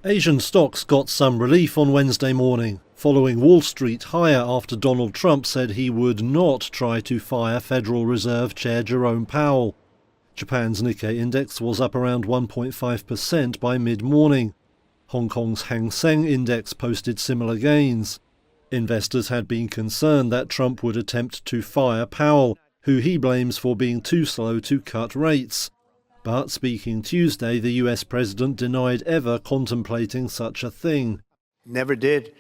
Asian stocks got some relief on Wednesday morning, following Wall Street higher after Donald Trump said he would not try to fire Federal Reserve Chair Jerome Powell. Japan's Nikkei index was up around 1.5% by mid-morning. Hong Kong's Hang Seng index posted similar gains. Investors had been concerned that Trump would attempt to fire Powell, who he blames for being too slow to cut rates. But speaking Tuesday, the US president denied ever contemplating such a thing. Never did.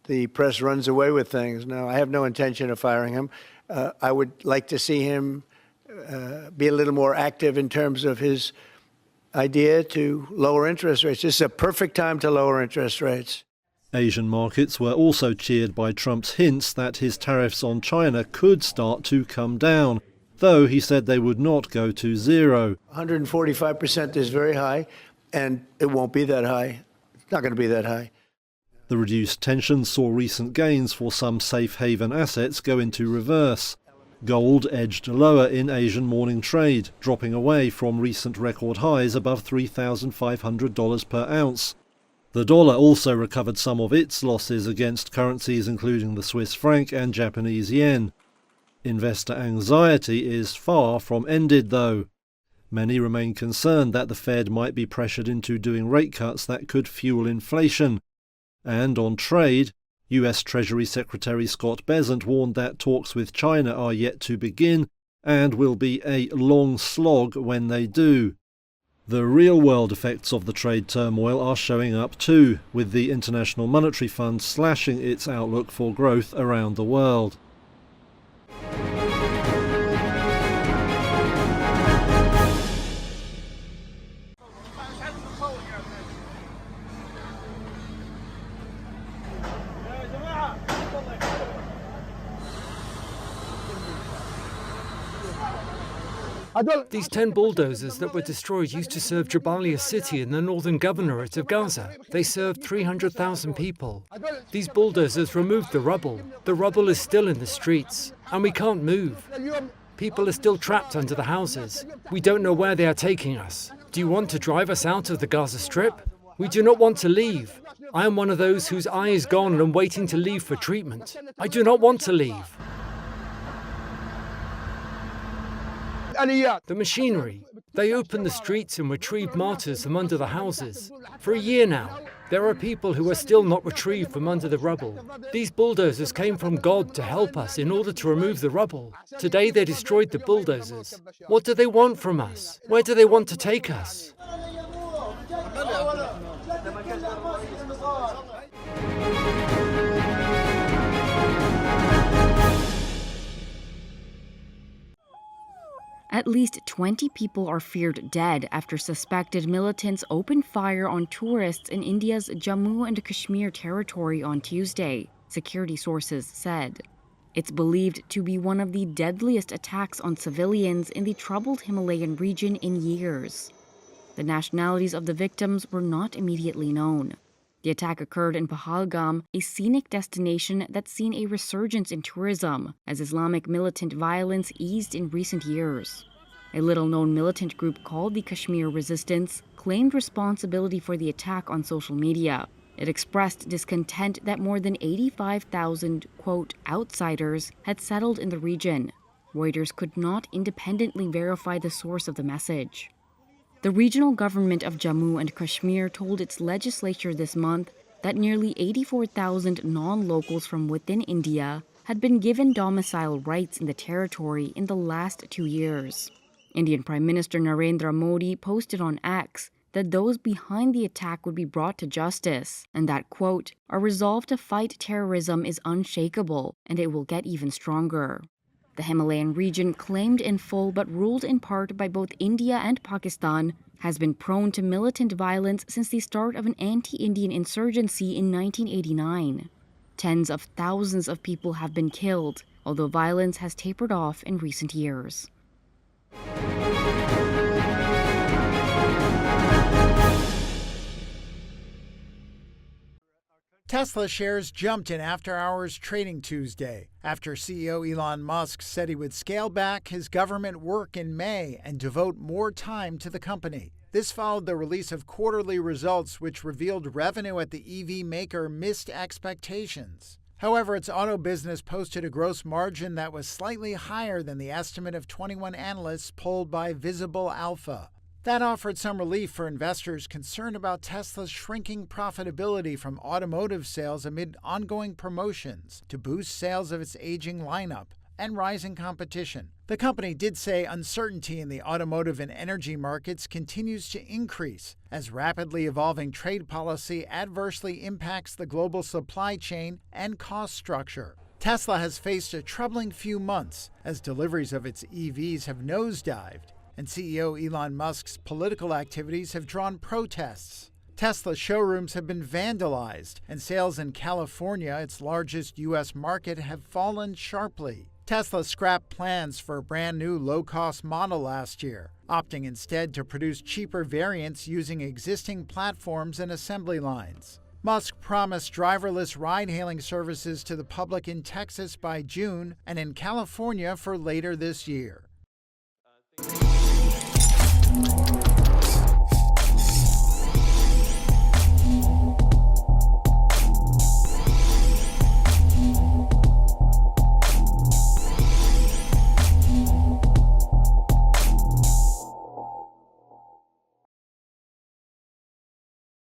The press runs away with things. No, I have no intention of firing him. I would like to see him be a little more active in terms of his idea to lower interest rates. This is a perfect time to lower interest rates. Asian markets were also cheered by Trump's hints that his tariffs on China could start to come down, though he said they would not go to zero. 145% is very high, and it won't be that high. It's not going to be that high. The reduced tensions saw recent gains for some safe haven assets go into reverse. Gold edged lower in Asian morning trade, dropping away from recent record highs above $3,500 per ounce. The dollar also recovered some of its losses against currencies including the Swiss franc and Japanese yen. Investor anxiety is far from ended, though. Many remain concerned that the Fed might be pressured into doing rate cuts that could fuel inflation. And on trade, US Treasury Secretary Scott Bessent warned that talks with China are yet to begin and will be a long slog when they do. The real-world effects of the trade turmoil are showing up too, with the International Monetary Fund slashing its outlook for growth around the world. These 10 bulldozers that were destroyed used to serve Jabalia city in the northern governorate of Gaza. They served 300,000 people. These bulldozers removed the rubble. The rubble is still in the streets, and we can't move. People are still trapped under the houses. We don't know where they are taking us. Do you want to drive us out of the Gaza Strip? We do not want to leave. I am one of those whose eye is gone and am waiting to leave for treatment. I do not want to leave. The machinery. They open the streets and retrieve martyrs from under the houses. For a year now, there are people who are still not retrieved from under the rubble. These bulldozers came from God to help us in order to remove the rubble. Today they destroyed the bulldozers. What do they want from us? Where do they want to take us? At least 20 people are feared dead after suspected militants opened fire on tourists in India's Jammu and Kashmir territory on Tuesday, security sources said. It's believed to be one of the deadliest attacks on civilians in the troubled Himalayan region in years. The nationalities of the victims were not immediately known. The attack occurred in Pahalgam, a scenic destination that's seen a resurgence in tourism as Islamic militant violence eased in recent years. A little-known militant group called the Kashmir Resistance claimed responsibility for the attack on social media. It expressed discontent that more than 85,000, quote, outsiders had settled in the region. Reuters could not independently verify the source of the message. The regional government of Jammu and Kashmir told its legislature this month that nearly 84,000 non-locals from within India had been given domicile rights in the territory in the last 2 years. Indian Prime Minister Narendra Modi posted on X that those behind the attack would be brought to justice, and that, quote, "our resolve to fight terrorism is unshakable, and it will get even stronger." The Himalayan region, claimed in full but ruled in part by both India and Pakistan, has been prone to militant violence since the start of an anti-Indian insurgency in 1989. Tens of thousands of people have been killed, although violence has tapered off in recent years. Tesla shares jumped in after-hours trading Tuesday after CEO Elon Musk said he would scale back his government work in May and devote more time to the company. This followed the release of quarterly results, which revealed revenue at the EV maker missed expectations. However, its auto business posted a gross margin that was slightly higher than the estimate of 21 analysts polled by Visible Alpha. That offered some relief for investors concerned about Tesla's shrinking profitability from automotive sales amid ongoing promotions to boost sales of its aging lineup and rising competition. The company did say uncertainty in the automotive and energy markets continues to increase as rapidly evolving trade policy adversely impacts the global supply chain and cost structure. Tesla has faced a troubling few months as deliveries of its EVs have nosedived, and CEO Elon Musk's political activities have drawn protests. Tesla showrooms have been vandalized, and sales in California, its largest U.S. market, have fallen sharply. Tesla scrapped plans for a brand new low-cost model last year, opting instead to produce cheaper variants using existing platforms and assembly lines. Musk promised driverless ride-hailing services to the public in Texas by June and in California for later this year.